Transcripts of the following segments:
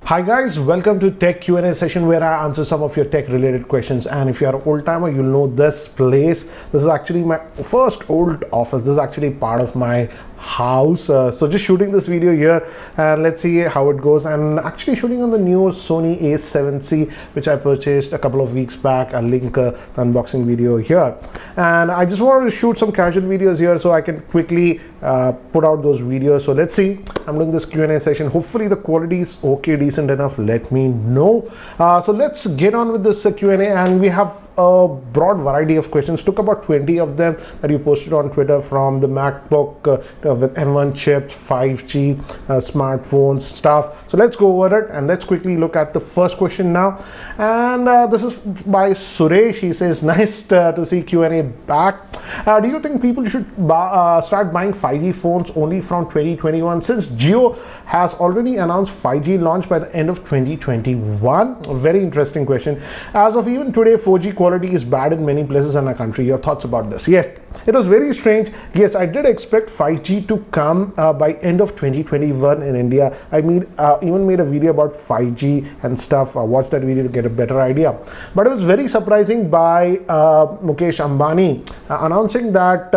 Hi guys, welcome to Tech Q&A session where I answer some of your tech related questions. And if you are an old timer, you'll know this place. This is actually my first old office. This is actually part of my house. So just shooting this video here and let's see how it goes. And actually shooting on the new Sony A7C, which I purchased a couple of weeks back. I'll link the unboxing video here. And I just wanted to shoot some casual videos here so I can quickly put out those videos. So let's see. I'm doing this Q&A session. Hopefully the quality is okay, decent enough. Let me know. So let's get on with this Q&A, and we have a broad variety of questions. Took about 20 of them that you posted on Twitter, from the MacBook with M1 chips, 5G, smartphones, stuff. So let's go over it and let's quickly look at the first question now. And this is by Suresh. He says, nice to see Q&A back. Do you think people should start buying 5G phones only from 2021, since Jio has already announced 5G launch by the end of 2021? A very interesting question. As of even today, 4G quality is bad in many places in our country. Your thoughts about this? Yes, it was very strange. Yes, I did expect 5G to come by end of 2021 in India. I even made a video about 5G and stuff. Watch that video to get a better idea. But it was very surprising by Mukesh Ambani announcing that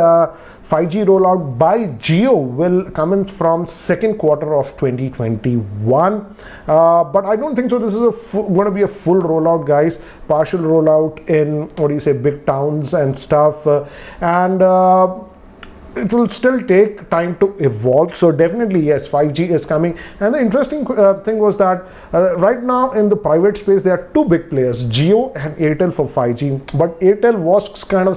5G rollout by Jio will come in from second quarter of 2021. But I don't think so. This is going to be a full rollout, guys. Partial rollout in, big towns and stuff. It will still take time to evolve. So definitely, yes, 5G is coming. And the interesting thing was that right now in the private space, there are two big players, Jio and Airtel, for 5G. But Airtel was kind of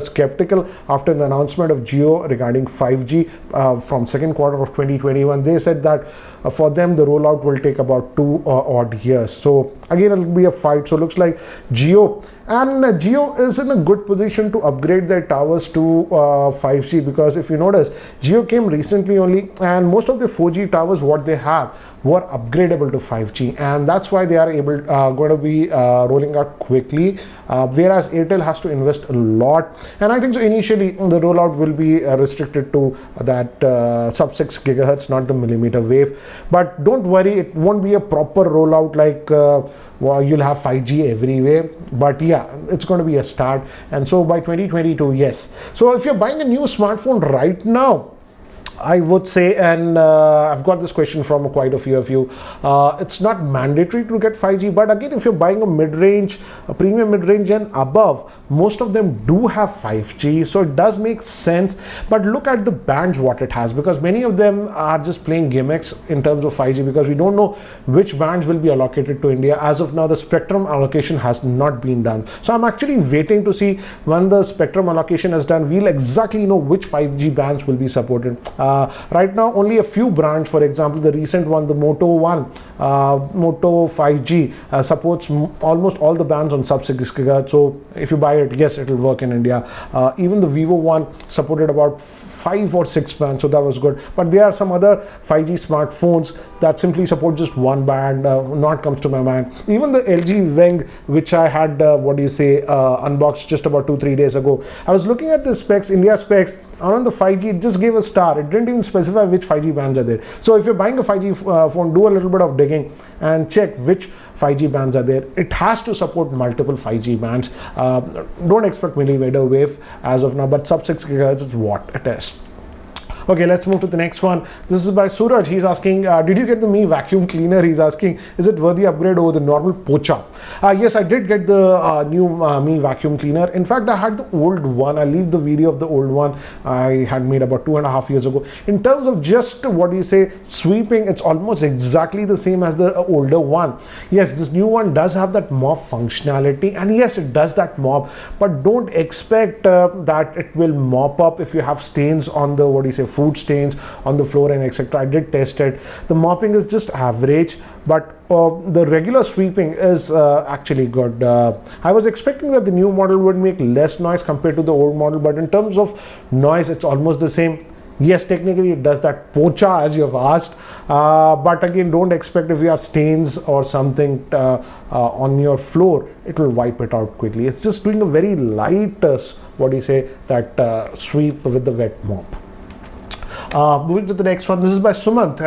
skeptical after the announcement of Jio regarding 5G from second quarter of 2021. They said that for them the rollout will take about 2 odd years. So again, it will be a fight. So looks like Jio is in a good position to upgrade their towers to 5G, because if you notice, Jio came recently only, and most of the 4G towers what they have were upgradable to 5G, and that's why they are able going to be rolling out quickly, whereas Airtel has to invest a lot. And I think so initially the rollout will be restricted to that sub 6 gigahertz, not the millimeter wave. But don't worry, it won't be a proper rollout like you'll have 5G everywhere. But yeah, it's going to be a start. And so by 2022, yes. So if you're buying a new smartphone right now, I would say, and I've got this question from quite a few of you, it's not mandatory to get 5G, but again, if you're buying a mid-range, a premium mid-range and above, most of them do have 5G, so it does make sense. But look at the bands what it has, because many of them are just playing gimmicks in terms of 5G, because we don't know which bands will be allocated to India. As of now, the spectrum allocation has not been done. So I'm actually waiting to see when the spectrum allocation is done, we'll exactly know which 5G bands will be supported. Right now, only a few brands, for example, the recent one, the Moto 5G, supports almost all the bands on sub 6 GHz. So if you buy it, yes, it will work in India. Even the Vivo one supported about 5 or 6 bands, so that was good. But there are some other 5G smartphones that simply support just one band, not comes to my mind. Even the LG Wing, which I had, unboxed just about 2-3 days ago. I was looking at the specs, India specs, on the 5G, it just gave a star. It didn't even specify which 5G bands are there. So if you're buying a 5G phone, do a little bit of digging and check which 5G bands are there. It has to support multiple 5G bands. Don't expect millimeter wave as of now, but sub 6 GHz is what it is. Okay, let's move to the next one. This is by Suraj. He's asking, did you get the Mi vacuum cleaner? He's asking, is it worthy upgrade over the normal Pocha? Yes, I did get the new Mi vacuum cleaner. In fact, I had the old one. I'll leave the video of the old one I had made about 2.5 years ago. In terms of just sweeping, it's almost exactly the same as the older one. Yes, this new one does have that mop functionality, and yes, it does that mop, but don't expect that it will mop up if you have stains on the food stains on the floor and etc. I did test it. The mopping is just average, but the regular sweeping is actually good. I was expecting that the new model would make less noise compared to the old model, but in terms of noise, it's almost the same. Yes, technically it does that pocha as you have asked, but again, don't expect if you have stains or something on your floor, it will wipe it out quickly. It's just doing a very light, sweep with the wet mop. Moving to the next one, this is by Sumant.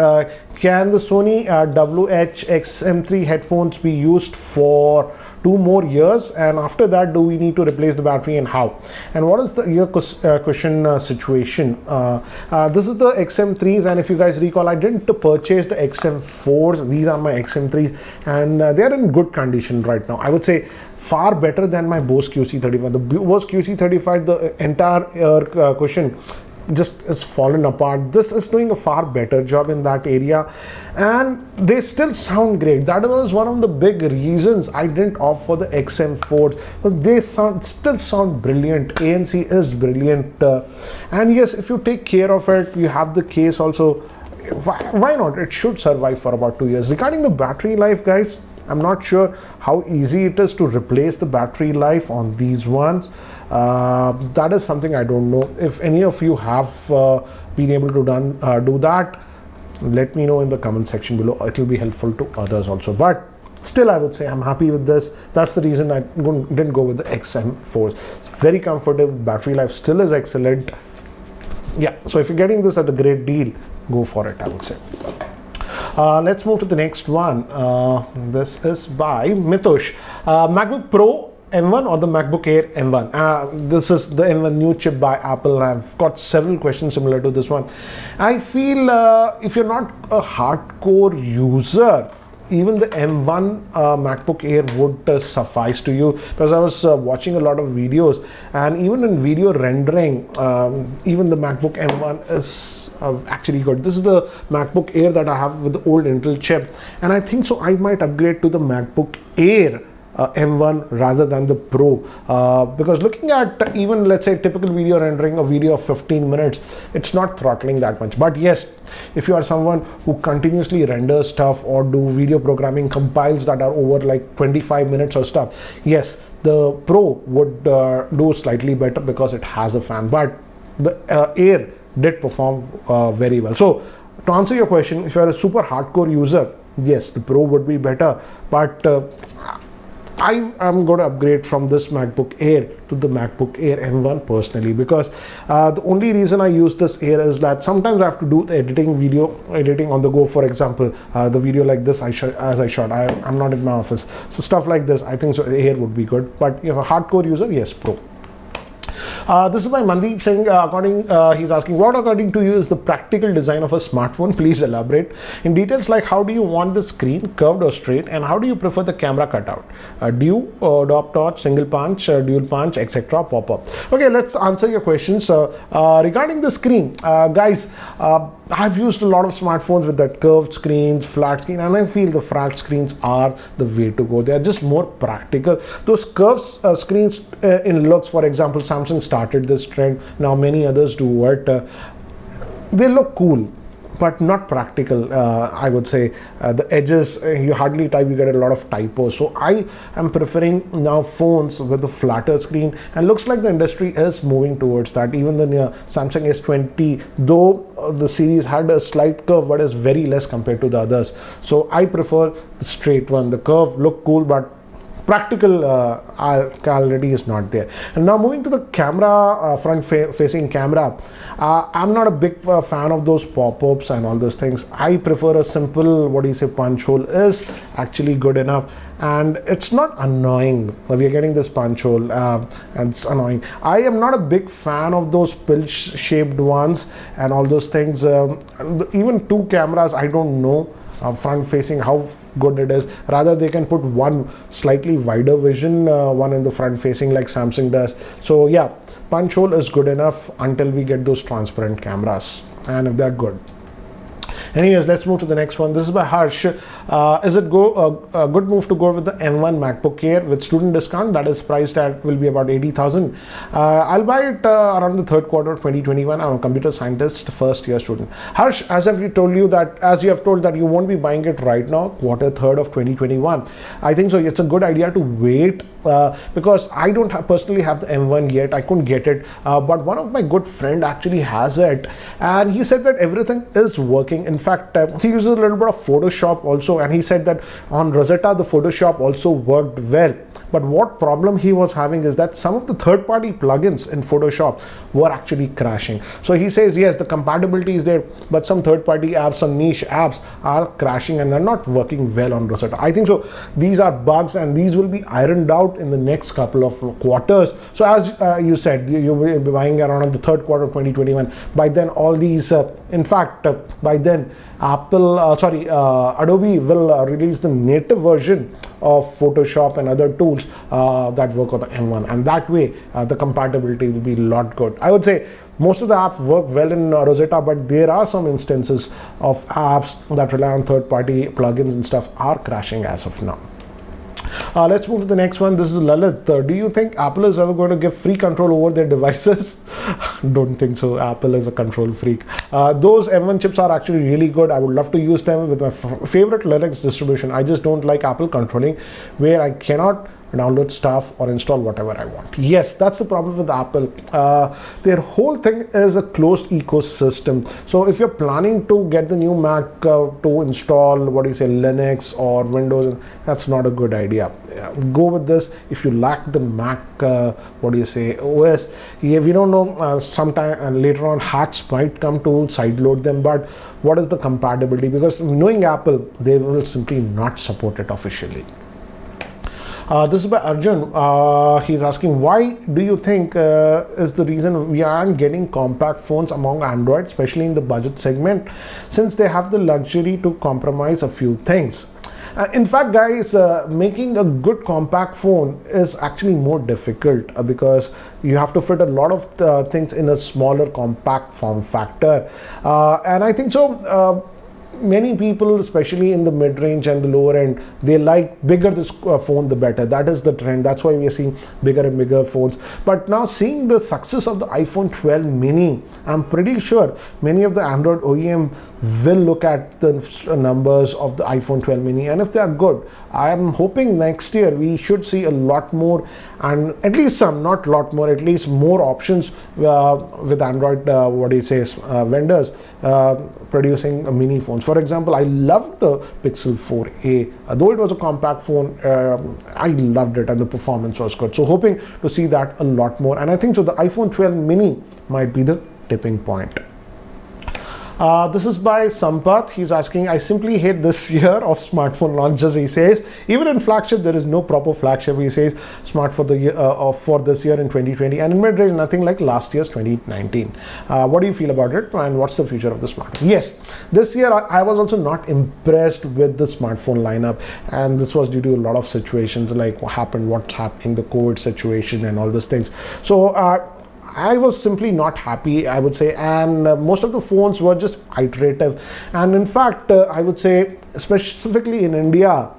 can the Sony WH-XM3 headphones be used for 2 more years, and after that do we need to replace the battery, and how? And what is the ear cushion situation? This is the XM3s, and if you guys recall, I didn't purchase the XM4s. These are my XM3s, and they are in good condition right now. I would say far better than my Bose QC35. The Bose QC35, the entire ear cushion just is fallen apart. This is doing a far better job in that area, and they still sound great. That was one of the big reasons I didn't opt for the XM4s, because they still sound brilliant. ANC is brilliant, and yes, if you take care of it, you have the case also, why not? It should survive for about 2 years. Regarding the battery life, guys, I'm not sure how easy it is to replace the battery life on these ones. That is something I don't know. If any of you have been able to do that, let me know in the comment section below. It will be helpful to others also. But still, I would say I'm happy with this. That's the reason I didn't go with the XM4s. It's very comfortable. Battery life still is excellent. Yeah, so if you're getting this at a great deal, go for it, I would say. Let's move to the next one. This is by Mitush. MacBook Pro M1 or the MacBook Air M1? This is the M1 new chip by Apple. I've got several questions similar to this one. I feel if you're not a hardcore user, even the M1 MacBook Air would suffice to you, because I was watching a lot of videos, and even in video rendering, even the MacBook M1 is actually good. This is the MacBook Air that I have with the old Intel chip, and I think so I might upgrade to the MacBook Air M1 rather than the Pro, because looking at even, let's say, typical video rendering, a video of 15 minutes, it's not throttling that much. But yes, if you are someone who continuously renders stuff or do video programming compiles that are over like 25 minutes or stuff, yes, the Pro would do slightly better because it has a fan. But the Air did perform very well. So to answer your question, if you are a super hardcore user, yes, the Pro would be better, but I am going to upgrade from this MacBook Air to the MacBook Air M1 personally, because the only reason I use this Air is that sometimes I have to do the video editing on the go. For example, the video like this as I shot, I'm not in my office, so stuff like this, I think so Air would be good. But if a hardcore user, yes, Pro. This is by Mandeep saying, he's asking, what according to you is the practical design of a smartphone? Please elaborate in details, like how do you want the screen, curved or straight, and how do you prefer the camera cutout? Do dot touch, single punch, dual punch, etc., pop-up? Okay, let's answer your questions. Regarding the screen, guys, I've used a lot of smartphones with that curved screens, flat screen, and I feel the flat screens are the way to go. They are just more practical. Those curved screens in looks, for example, Samsung started this trend. Now many others do it. They look cool, but not practical. I would say the edges, you hardly type, you get a lot of typos. So I am preferring now phones with the flatter screen, and looks like the industry is moving towards that. Even the Samsung S20, though the series had a slight curve, but is very less compared to the others. So I prefer the straight one. The curve look cool, but practical quality is not there. And now moving to the camera, front facing camera, I'm not a big fan of those pop-ups and all those things. I prefer a simple, punch hole is actually good enough, and it's not annoying. We are getting this punch hole and it's annoying. I am not a big fan of those pill-shaped ones and all those things. Even two cameras, I don't know front facing how good it is. Rather, they can put one slightly wider vision, one in the front facing like Samsung does. So yeah, punch hole is good enough until we get those transparent cameras, and if they're good. Anyways, let's move to the next one. This is by Harsh. Is it a good move to go with the M1 MacBook Air with student discount that is priced at will be about 80,000? I'll buy it around the third quarter of 2021. I'm a computer scientist, first year student. Harsh, as you have told that you won't be buying it right now, quarter third of 2021. I think so. It's a good idea to wait because I don't personally have the M1 yet. I couldn't get it, but one of my good friend actually has it, and he said that everything is working. In fact, he uses a little bit of Photoshop also, and he said that on Rosetta the Photoshop also worked well. But what problem he was having is that some of the third-party plugins in Photoshop were actually crashing. So he says, yes, the compatibility is there, but some third-party apps, some niche apps are crashing and are not working well on Rosetta. I think so. These are bugs, and these will be ironed out in the next couple of quarters. So as you said, you will be buying around the third quarter of 2021. By then, all these, in fact, by then, Adobe will release the native version of Photoshop and other tools that work on the M1, and that way the compatibility will be a lot good. I would say most of the apps work well in Rosetta, but there are some instances of apps that rely on third-party plugins and stuff are crashing as of now. Let's move to the next one. This is Lalit. Do you think Apple is ever going to give free control over their devices? Don't think so. Apple is a control freak. Those M1 chips are actually really good. I would love to use them with my favorite Linux distribution. I just don't like Apple controlling where I cannot download stuff or install whatever I want. Yes, that's the problem with Apple. Their whole thing is a closed ecosystem. So if you're planning to get the new Mac to install Linux or Windows, that's not a good idea. Go with this if you lack the Mac OS. Yeah, we don't know, sometime later on hacks might come to sideload them, but what is the compatibility? Because knowing Apple, they will simply not support it officially. This is by Arjun. He's asking, why do you think is the reason we aren't getting compact phones among Android, especially in the budget segment, since they have the luxury to compromise a few things? In fact, guys, making a good compact phone is actually more difficult because you have to fit a lot of things in a smaller compact form factor. And I think so. Many people, especially in the mid-range and the lower end, they like bigger this phone the better. That is the trend. That's why we are seeing bigger and bigger phones. But now seeing the success of the iPhone 12 mini, I'm pretty sure many of the Android OEM will look at the numbers of the iPhone 12 mini, and if they are good, I am hoping next year we should see a lot more, and at least some, not a lot more, at least more options with Android vendors producing mini phones. For example, I loved the Pixel 4a. Though it was a compact phone, I loved it and the performance was good. So hoping to see that a lot more, and I think so the iPhone 12 mini might be the tipping point. This is by Sampath. He's asking, I simply hate this year of smartphone launches, he says. Even in flagship, there is no proper flagship, he says, smart for the year for this year in 2020, and in mid-range, nothing like last year's 2019. What do you feel about it, and what's the future of the smartphone? Yes, this year I was also not impressed with the smartphone lineup, and this was due to a lot of situations like what's happening, the COVID situation and all those things. So I was simply not happy, I would say, and most of the phones were just iterative. And in fact, I would say, specifically in India,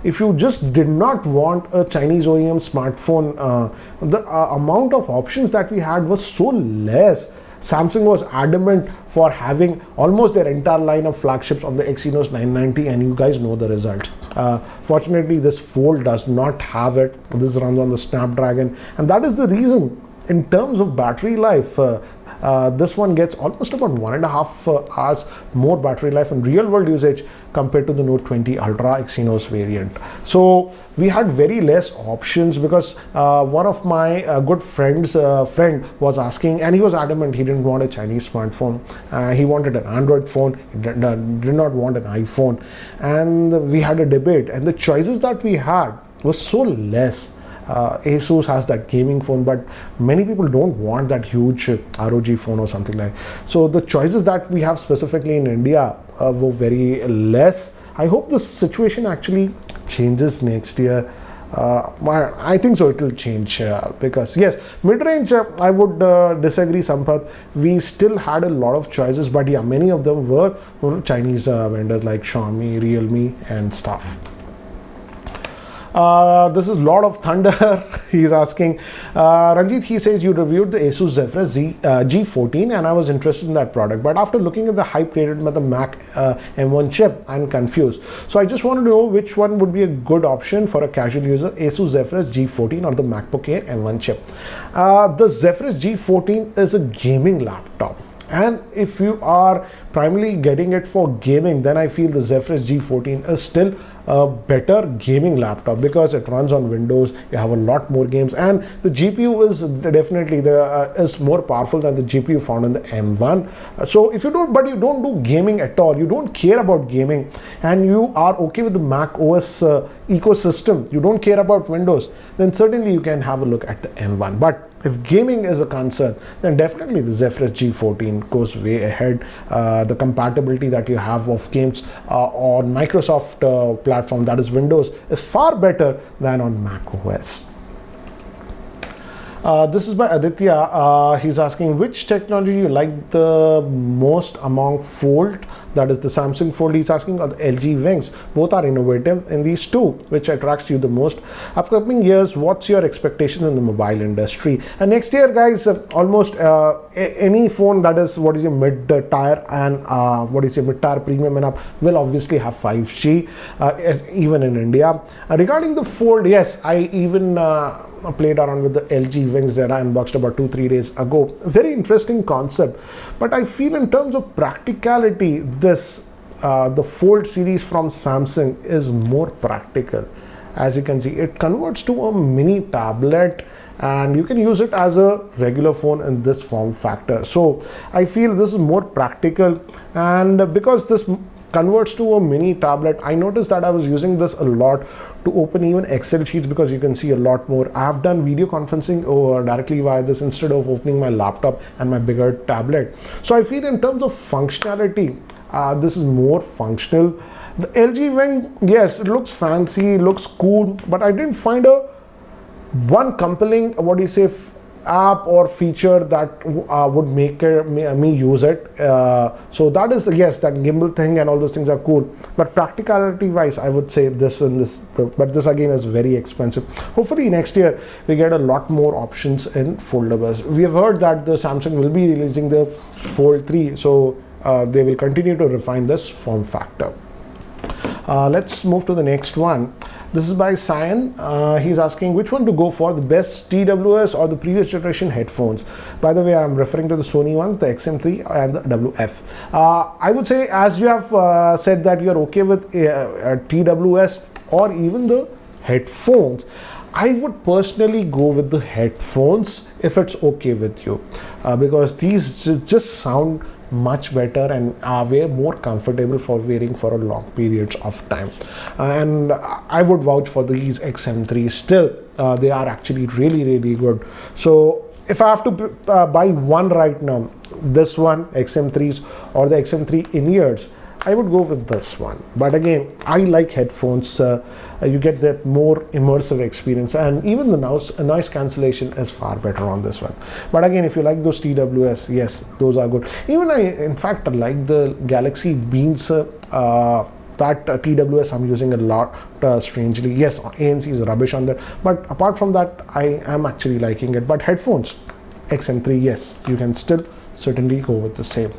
if you just did not want a Chinese OEM smartphone, the amount of options that we had was so less. Samsung was adamant for having almost their entire line of flagships on the Exynos 990, and you guys know the result. Fortunately, this Fold does not have it. This runs on the Snapdragon, and that is the reason. In terms of battery life, this one gets almost about 1.5 hours more battery life in real world usage compared to the Note 20 Ultra Exynos variant. So we had very less options because one of my good friends friend was asking, and he was adamant he didn't want a Chinese smartphone. He wanted an Android phone. He did not want an iPhone, and we had a debate, and the choices that we had was so less. Asus has that gaming phone, but many people don't want that huge ROG phone or something like. So the choices that we have specifically in India were very less. I hope the situation actually changes next year. I think so it will change because yes, mid-range I would disagree, Sampath. We still had a lot of choices, but yeah, many of them were Chinese vendors like Xiaomi, Realme and stuff. This is Lord of Thunder. He's asking, Ranjit, he says you reviewed the Asus Zephyrus G14 and I was interested in that product, but after looking at the hype created by the Mac M1 chip, I'm confused. So I just wanted to know which one would be a good option for a casual user, Asus Zephyrus G14 or the MacBook Air M1 chip. The Zephyrus G14 is a gaming laptop. And if you are primarily getting it for gaming, then I feel the Zephyrus G14 is still a better gaming laptop because it runs on Windows. You have a lot more games, and the GPU is definitely is more powerful than the GPU found in the M1. So if you don't do gaming at all, you don't care about gaming, and you are okay with the Mac OS ecosystem, you don't care about Windows, then certainly you can have a look at the M1. But if gaming is a concern, then definitely the Zephyrus G14 goes way ahead. The compatibility that you have of games on Microsoft platform, that is Windows, is far better than on Mac OS. This is by Aditya. He's asking which technology you like the most among Fold, that is the Samsung Fold he's asking, or the LG Wings. Both are innovative in these two. Which attracts you the most? Upcoming years, what's your expectation in the mobile industry? And next year, guys, almost any phone that is mid-tier and mid-tier premium and up will obviously have 5G, even in India. Regarding the Fold, yes, I even played around with the LG Wings that I unboxed about 2-3 days ago. Very interesting concept, but I feel in terms of practicality, the Fold series from Samsung is more practical. As you can see, it converts to a mini tablet and you can use it as a regular phone in this form factor. So I feel this is more practical, and because this converts to a mini tablet, I noticed that I was using this a lot to open even Excel sheets because you can see a lot more. I have done video conferencing directly via this instead of opening my laptop and my bigger tablet. So I feel in terms of functionality, this is more functional. The LG Wing, yes, it looks fancy, looks cool, but I didn't find one compelling app or feature that would make me use it. So that is, yes, that gimbal thing and all those things are cool, but practicality wise, I would say this and this, but this again is very expensive. Hopefully next year we get a lot more options in foldables. We have heard that the Samsung will be releasing the Fold 3, so they will continue to refine this form factor. Let's move to the next one. This is by Cyan. He's asking which one to go for, the best TWS or the previous generation headphones. By the way, I'm referring to the Sony ones, the XM3 and the WF. I would say, as you have said that you're okay with TWS or even the headphones, I would personally go with the headphones if it's okay with you, because these just sound much better and are way more comfortable for wearing for a long periods of time. And I would vouch for these XM3s still. They are actually really good. So if I have to buy one right now, this one, XM3s or the XM3 in-ears, I would go with this one. But again, I like headphones. You get that more immersive experience, and even the noise cancellation is far better on this one. But again, if you like those TWS, yes, those are good. Even in fact, I like the Galaxy Beans. That TWS I'm using a lot, strangely. Yes, ANC is rubbish on that, but apart from that, I am actually liking it. But headphones, XM3, yes, you can still certainly go with the same.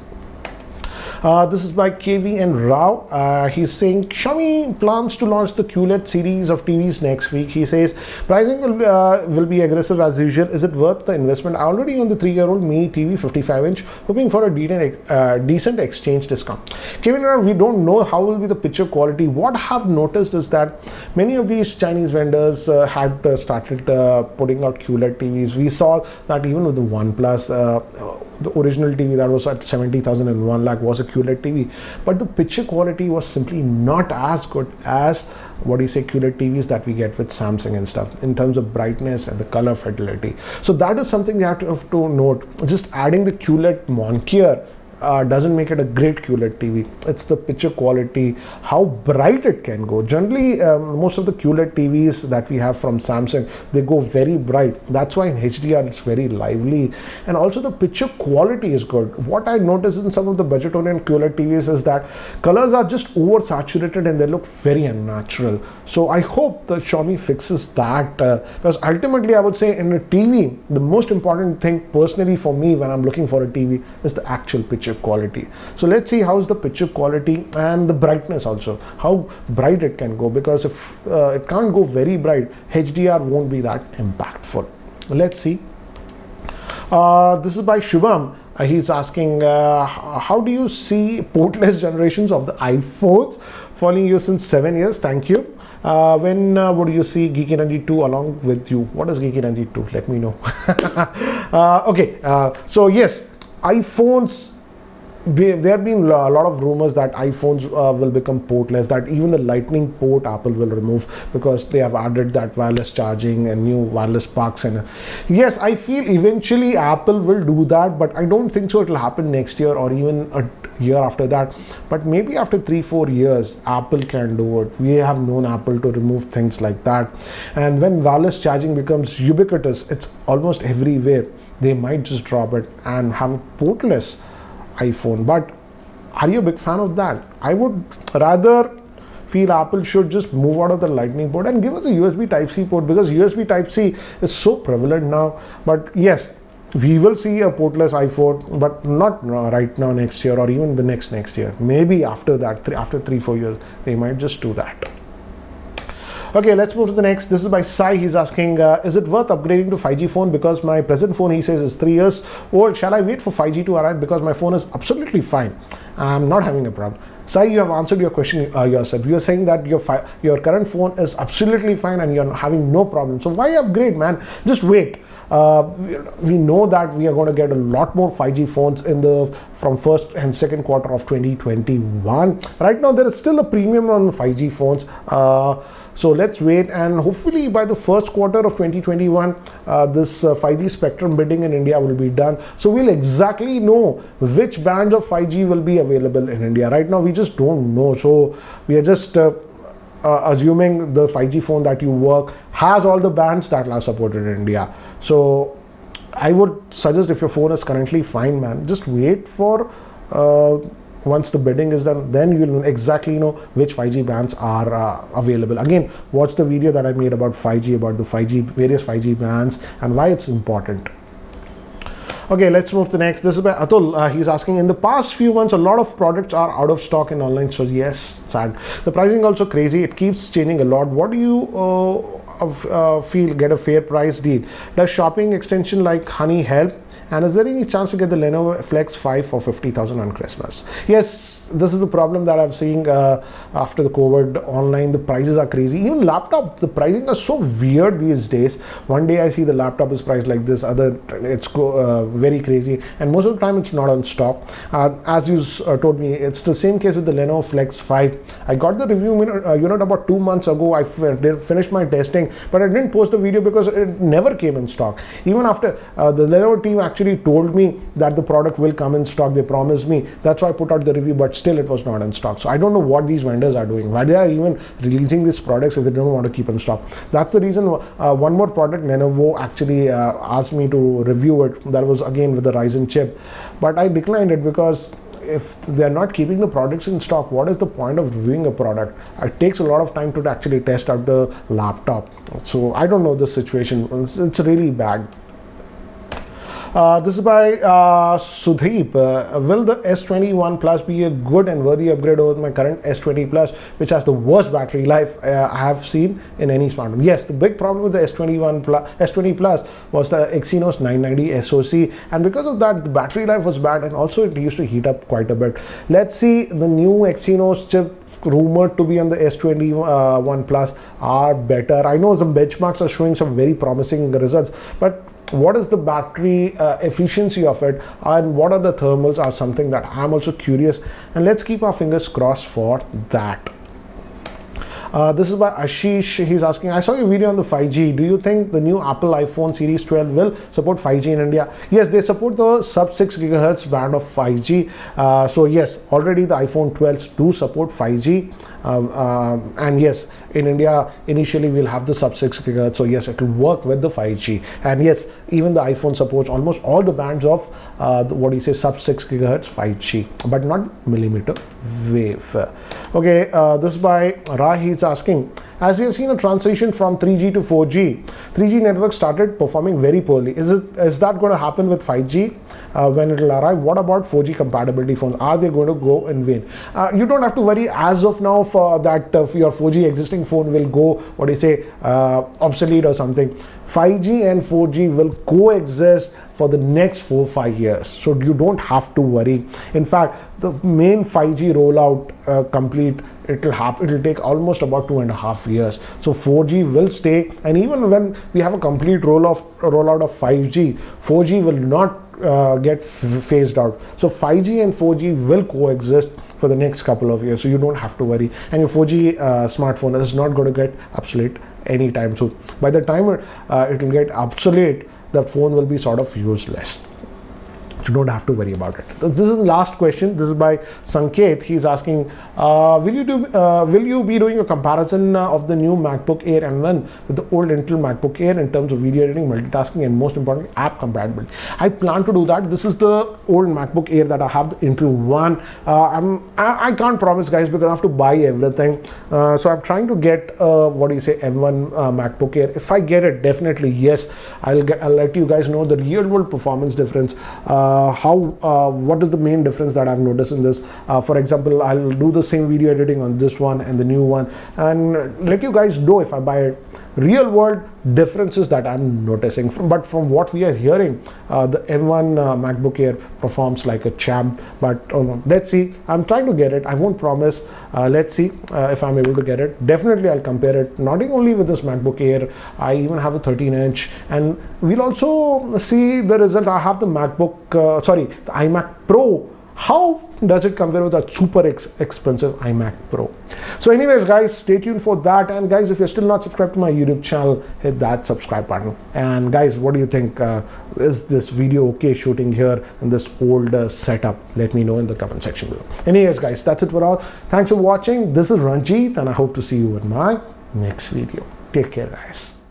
This is by KV and Rao. He's saying Xiaomi plans to launch the QLED series of TVs next week. He says pricing will be aggressive as usual. Is it worth the investment? I already own the 3-year-old mini TV 55-inch, hoping for a decent exchange discount. KV and Rao, we don't know how will be the picture quality. What I have noticed is that many of these Chinese vendors had started putting out QLED TVs. We saw that even with the OnePlus, the original TV that was at 70,000 and 1 lakh was a QLED TV, but the picture quality was simply not as good as QLED TVs that we get with Samsung and stuff in terms of brightness and the color fidelity. So that is something you have to note. Just adding the QLED moniker doesn't make it a great QLED TV. It's the picture quality, how bright it can go. Generally, most of the QLED TVs that we have from Samsung, they go very bright. That's why in HDR it's very lively, and also the picture quality is good. What I noticed in some of the budget-oriented QLED TVs is that colors are just oversaturated and they look very unnatural. So I hope the Xiaomi fixes that, because ultimately I would say in a TV, the most important thing personally for me when I'm looking for a TV is the actual picture quality. So let's see how's the picture quality and the brightness also, how bright it can go, because if it can't go very bright, HDR won't be that impactful. Let's see. This is by Shubham. He's asking, how do you see portless generations of the iPhones? Following you since 7 years. Thank you. When would you see Geekyranjit 2 along with you? What is Geekyranjit 2? Let me know. Okay, so yes, iPhones. There have been a lot of rumors that iPhones will become portless, that even the lightning port Apple will remove because they have added that wireless charging and new wireless pucks. And yes, I feel eventually Apple will do that, but I don't think so it will happen next year or even a year after that. But maybe after 3-4 years Apple can do it. We have known Apple to remove things like that, and when wireless charging becomes ubiquitous, it's almost everywhere, they might just drop it and have a portless iPhone. But are you a big fan of that? I would rather feel Apple should just move out of the lightning port and give us a USB Type-C port, because USB Type-C is so prevalent now. But yes, we will see a portless iPhone, but not right now, next year, or even the next year. Maybe after that, after 3-4 years, they might just do that. Okay, let's move to the next. This is by Sai. He's asking, is it worth upgrading to 5G phone? Because my present phone, he says, is 3 years old. Shall I wait for 5G to arrive? Because my phone is absolutely fine. I'm not having a problem. Sai, you have answered your question yourself. You're saying that your current phone is absolutely fine and you're having no problem. So why upgrade, man? Just wait. We know that we are going to get a lot more 5G phones from first and second quarter of 2021. Right now, there is still a premium on 5G phones. So let's wait, and hopefully by the first quarter of 2021, this 5G spectrum bidding in India will be done. So we'll exactly know which bands of 5G will be available in India. Right now, we just don't know. So we are just assuming the 5G phone that you work has all the bands that are supported in India. So I would suggest, if your phone is currently fine, man, just wait for once the bidding is done, then you'll exactly know which 5G bands are available. Again, watch the video that I made about 5G, about the various 5G bands and why it's important. Okay, let's move to the next. This is by Atul. He's asking, in the past few months, a lot of products are out of stock in online stores. Yes, sad. The pricing also crazy. It keeps changing a lot. What do you feel get a fair price deal? Does shopping extension like Honey help? And is there any chance to get the Lenovo Flex 5 for 50,000 on Christmas? Yes, this is the problem that I'm seeing after the COVID online. The prices are crazy. Even laptops, the pricing are so weird these days. One day I see the laptop is priced like this, other it's very crazy, and most of the time it's not on stock. As you told me, it's the same case with the Lenovo Flex 5. I got the review unit about 2 months ago. I finished my testing, but I didn't post the video because it never came in stock. Even after the Lenovo team actually told me that the product will come in stock, they promised me. That's why I put out the review, but still it was not in stock. So I don't know what these vendors are doing, why they are even releasing these products if they don't want to keep in stock. That's the reason one more product Lenovo actually asked me to review it. That was again with the Ryzen chip, but I declined it because if they're not keeping the products in stock, what is the point of reviewing a product? It takes a lot of time to actually test out the laptop. So I don't know the situation. It's really bad. This is by Sudheep. Will the S21 Plus be a good and worthy upgrade over my current S20 Plus, which has the worst battery life I have seen in any smartphone? Yes, the big problem with the S20 Plus was the Exynos 990 SoC, and because of that, the battery life was bad, and also it used to heat up quite a bit. Let's see, the new Exynos chip rumored to be on the S21 Plus are better. I know some benchmarks are showing some very promising results, but what is the battery efficiency of it, and what are the thermals are something that I'm also curious, and let's keep our fingers crossed for that. This is by Ashish. He's asking, I saw your video on the 5G. Do you think the new Apple iPhone Series 12 will support 5G in India? Yes, they support the sub 6 GHz band of 5G. So yes, already the iPhone 12s do support 5G. And yes, in India, initially we'll have the sub 6 GHz. So yes, it will work with the 5G. And yes, even the iPhone supports almost all the bands of sub 6 GHz 5G, but not millimeter wave. Okay, this is by Ra. He's asking, as we have seen a transition from 3G to 4G, 3G network started performing very poorly. Is that going to happen with 5G? when it will arrive. What about 4G compatibility phones? Are they going to go in vain? You don't have to worry as of now for that your 4G existing phone will go, what do you say, obsolete or something. 5G and 4G will coexist for the next 4-5 years, so you don't have to worry. In fact, the main 5G rollout complete, it'll take almost about 2.5 years. So 4G will stay, and even when we have a complete rollout of 5G, 4G will not get phased out. So 5G and 4G will coexist for the next couple of years, so you don't have to worry. And your 4G smartphone is not going to get obsolete anytime soon. By the time it will get obsolete, the phone will be sort of useless. You don't have to worry about it. This is the last question. This is by Sanket. He's asking, will you be doing a comparison of the new MacBook Air M1 with the old Intel MacBook Air in terms of video editing, multitasking, and most importantly, app compatibility? I plan to do that. This is the old MacBook Air that I have, the Intel one. I can't promise, guys, because I have to buy everything. So I'm trying to get M1 MacBook Air. If I get it, definitely yes, I'll let you guys know the real world performance difference. What is the main difference that I've noticed in this. For example, I'll do the same video editing on this one and the new one, and let you guys know if I buy it. Real world differences that I'm noticing, but from what we are hearing, the M1 MacBook Air performs like a champ. But let's see. I'm trying to get it. I won't promise. Let's see if I'm able to get it. Definitely I'll compare it, not only with this MacBook Air. I even have a 13-inch, and we'll also see the result. I have the the iMac Pro. How does it compare with a super expensive iMac Pro? So anyways, guys, stay tuned for that. And guys, if you're still not subscribed to my YouTube channel, hit that subscribe button. And guys, what do you think? Is this video okay shooting here in this old setup? Let me know in the comment section below. Anyways, guys, that's it for all. Thanks for watching. This is Ranjit, and I hope to see you in my next video. Take care, guys.